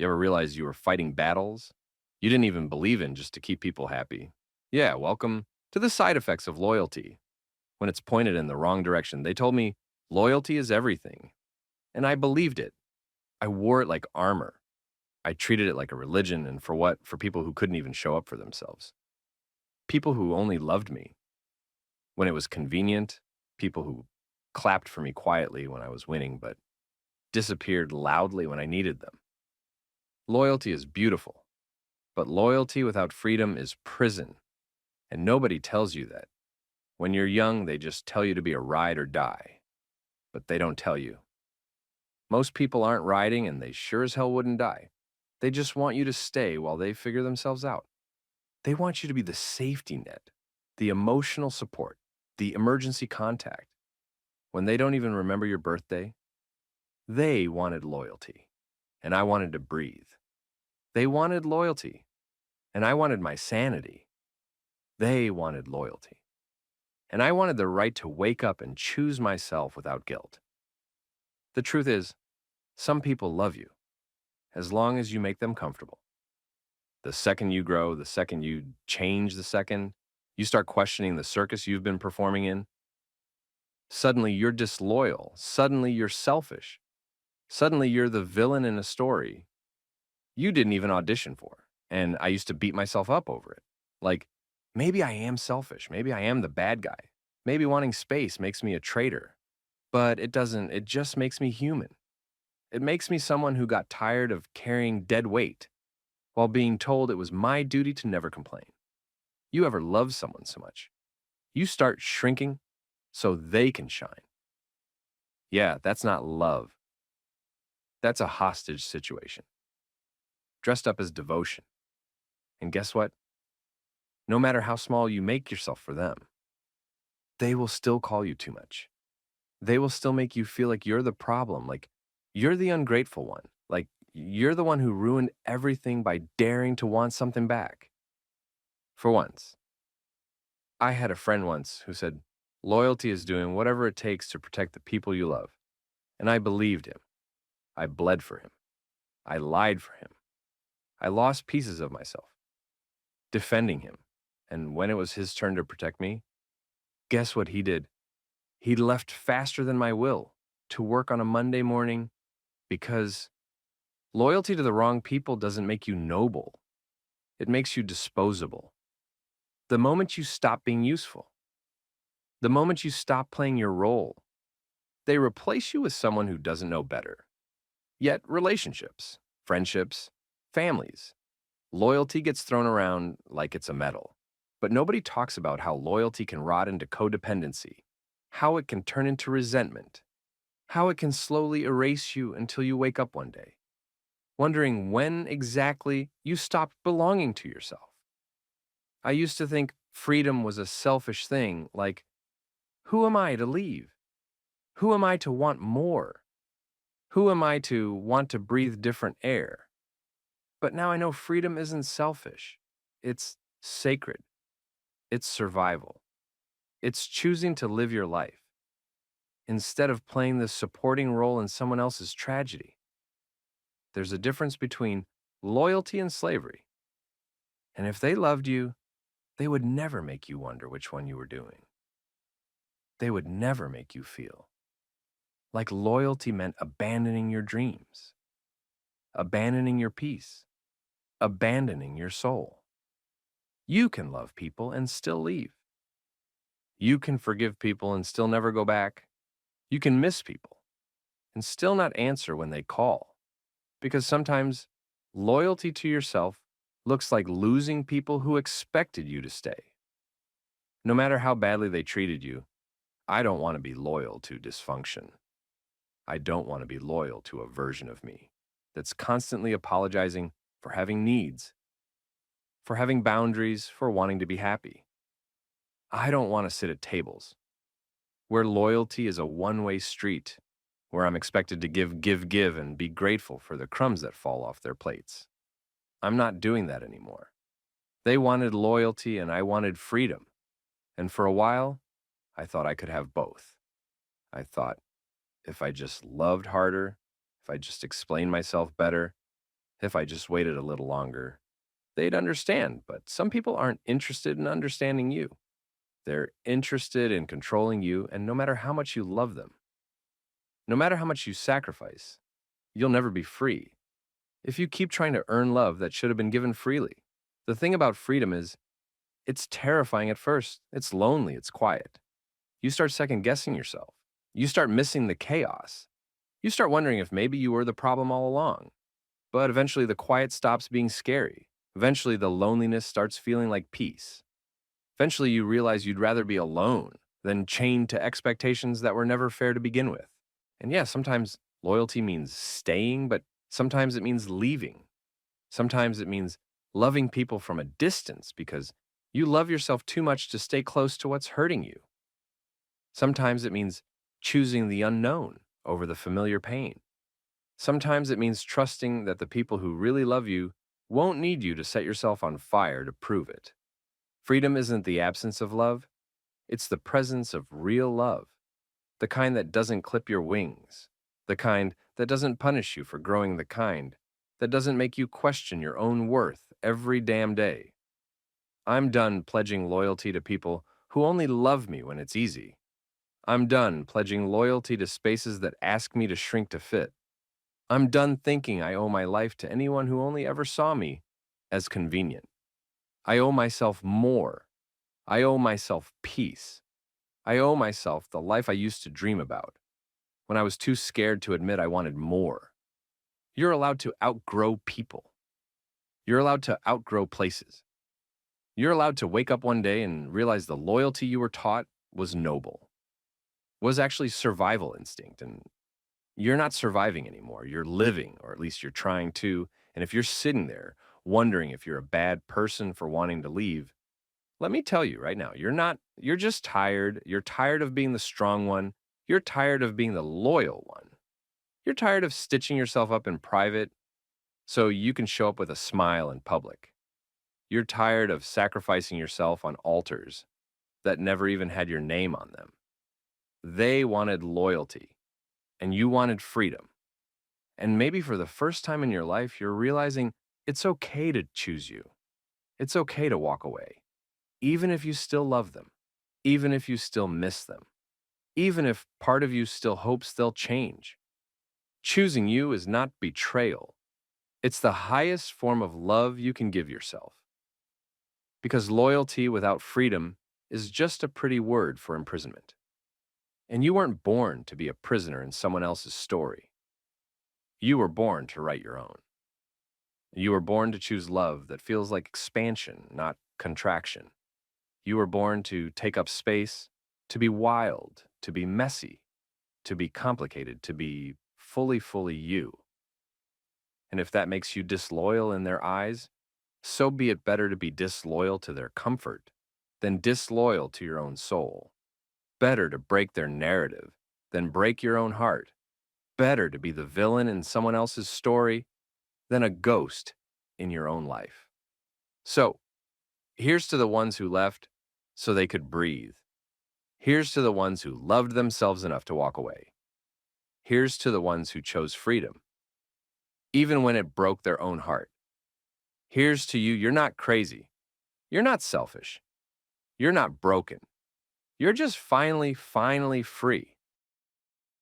You ever realize you were fighting battles you didn't even believe in just to keep people happy? Yeah, welcome to the side effects of loyalty when it's pointed in the wrong direction. They told me loyalty is everything, and I believed it. I wore it like armor. I treated it like a religion, and for what? For people who couldn't even show up for themselves. People who only loved me when it was convenient, people who clapped for me quietly when I was winning, but disappeared loudly when I needed them. Loyalty is beautiful, but loyalty without freedom is prison, and nobody tells you that. When you're young, they just tell you to be a ride or die, but they don't tell you. Most people aren't riding, and they sure as hell wouldn't die. They just want you to stay while they figure themselves out. They want you to be the safety net, the emotional support, the emergency contact. When they don't even remember your birthday, they wanted loyalty, and I wanted to breathe. They wanted loyalty, and I wanted my sanity. They wanted loyalty, and I wanted the right to wake up and choose myself without guilt. The truth is, some people love you, as long as you make them comfortable. The second you grow, the second you change, the second you start questioning the circus you've been performing in, suddenly you're disloyal. Suddenly you're selfish. Suddenly you're the villain in a story you didn't even audition for. And I used to beat myself up over it. Like, maybe I am selfish. Maybe I am the bad guy. Maybe wanting space makes me a traitor. But it doesn't. It just makes me human. It makes me someone who got tired of carrying dead weight while being told it was my duty to never complain. You ever love someone so much? You start shrinking so they can shine. Yeah, that's not love. That's a hostage situation, dressed up as devotion. And guess what? No matter how small you make yourself for them, they will still call you too much. They will still make you feel like you're the problem, like you're the ungrateful one, like you're the one who ruined everything by daring to want something back. For once, I had a friend once who said, loyalty is doing whatever it takes to protect the people you love. And I believed him. I bled for him. I lied for him. I lost pieces of myself, defending him. And when it was his turn to protect me, guess what he did? He left faster than my will to work on a Monday morning because loyalty to the wrong people doesn't make you noble. It makes you disposable. The moment you stop being useful, the moment you stop playing your role, they replace you with someone who doesn't know better. Yet relationships, friendships, families, loyalty gets thrown around like it's a medal. But nobody talks about how loyalty can rot into codependency, how it can turn into resentment, how it can slowly erase you until you wake up one day, wondering when exactly you stopped belonging to yourself. I used to think freedom was a selfish thing, like, who am I to leave? Who am I to want more? Who am I to want to breathe different air? But now I know freedom isn't selfish. It's sacred. It's survival. It's choosing to live your life instead of playing the supporting role in someone else's tragedy. There's a difference between loyalty and slavery. And if they loved you, they would never make you wonder which one you were doing. They would never make you feel like loyalty meant abandoning your dreams, abandoning your peace, abandoning your soul. You can love people and still leave. You can forgive people and still never go back. You can miss people and still not answer when they call. Because sometimes loyalty to yourself looks like losing people who expected you to stay. No matter how badly they treated you, I don't want to be loyal to dysfunction. I don't want to be loyal to a version of me that's constantly apologizing for having needs, for having boundaries, for wanting to be happy. I don't want to sit at tables where loyalty is a one-way street, where I'm expected to give, and be grateful for the crumbs that fall off their plates. I'm not doing that anymore. They wanted loyalty and I wanted freedom. And for a while, I thought I could have both. I thought if I just loved harder, if I just explained myself better, If I just waited a little longer, they'd understand. But some people aren't interested in understanding you. They're interested in controlling you, and no matter how much you love them, no matter how much you sacrifice, you'll never be free if you keep trying to earn love that should have been given freely. The thing about freedom is, it's terrifying at first. It's lonely, it's quiet. You start second guessing yourself. You start missing the chaos. You start wondering if maybe you were the problem all along. But eventually, the quiet stops being scary. Eventually, the loneliness starts feeling like peace. Eventually, you realize you'd rather be alone than chained to expectations that were never fair to begin with. And yeah, sometimes loyalty means staying, but sometimes it means leaving. Sometimes it means loving people from a distance because you love yourself too much to stay close to what's hurting you. Sometimes it means choosing the unknown over the familiar pain. Sometimes it means trusting that the people who really love you won't need you to set yourself on fire to prove it. Freedom isn't the absence of love, it's the presence of real love, the kind that doesn't clip your wings, the kind that doesn't punish you for growing, the kind that doesn't make you question your own worth every damn day. I'm done pledging loyalty to people who only love me when it's easy. I'm done pledging loyalty to spaces that ask me to shrink to fit. I'm done thinking I owe my life to anyone who only ever saw me as convenient. I owe myself more. I owe myself peace. I owe myself the life I used to dream about when I was too scared to admit I wanted more. You're allowed to outgrow people. You're allowed to outgrow places. You're allowed to wake up one day and realize the loyalty you were taught was noble, was actually survival instinct, and you're not surviving anymore. You're living, or at least you're trying to. And if you're sitting there wondering if you're a bad person for wanting to leave, let me tell you right now, you're not. You're just tired. You're tired of being the strong one. You're tired of being the loyal one. You're tired of stitching yourself up in private so you can show up with a smile in public. You're tired of sacrificing yourself on altars that never even had your name on them. They wanted loyalty, and you wanted freedom. And maybe for the first time in your life, you're realizing it's okay to choose you. It's okay to walk away, even if you still love them, even if you still miss them, even if part of you still hopes they'll change. Choosing you is not betrayal. It's the highest form of love you can give yourself. Because loyalty without freedom is just a pretty word for imprisonment. And you weren't born to be a prisoner in someone else's story. You were born to write your own. You were born to choose love that feels like expansion, not contraction. You were born to take up space, to be wild, to be messy, to be complicated, to be fully you. And if that makes you disloyal in their eyes, so be it. Better to be disloyal to their comfort than disloyal to your own soul. Better to break their narrative than break your own heart. Better to be the villain in someone else's story than a ghost in your own life. So, here's to the ones who left so they could breathe. Here's to the ones who loved themselves enough to walk away. Here's to the ones who chose freedom, even when it broke their own heart. Here's to you. You're not crazy. You're not selfish. You're not broken. You're just finally free.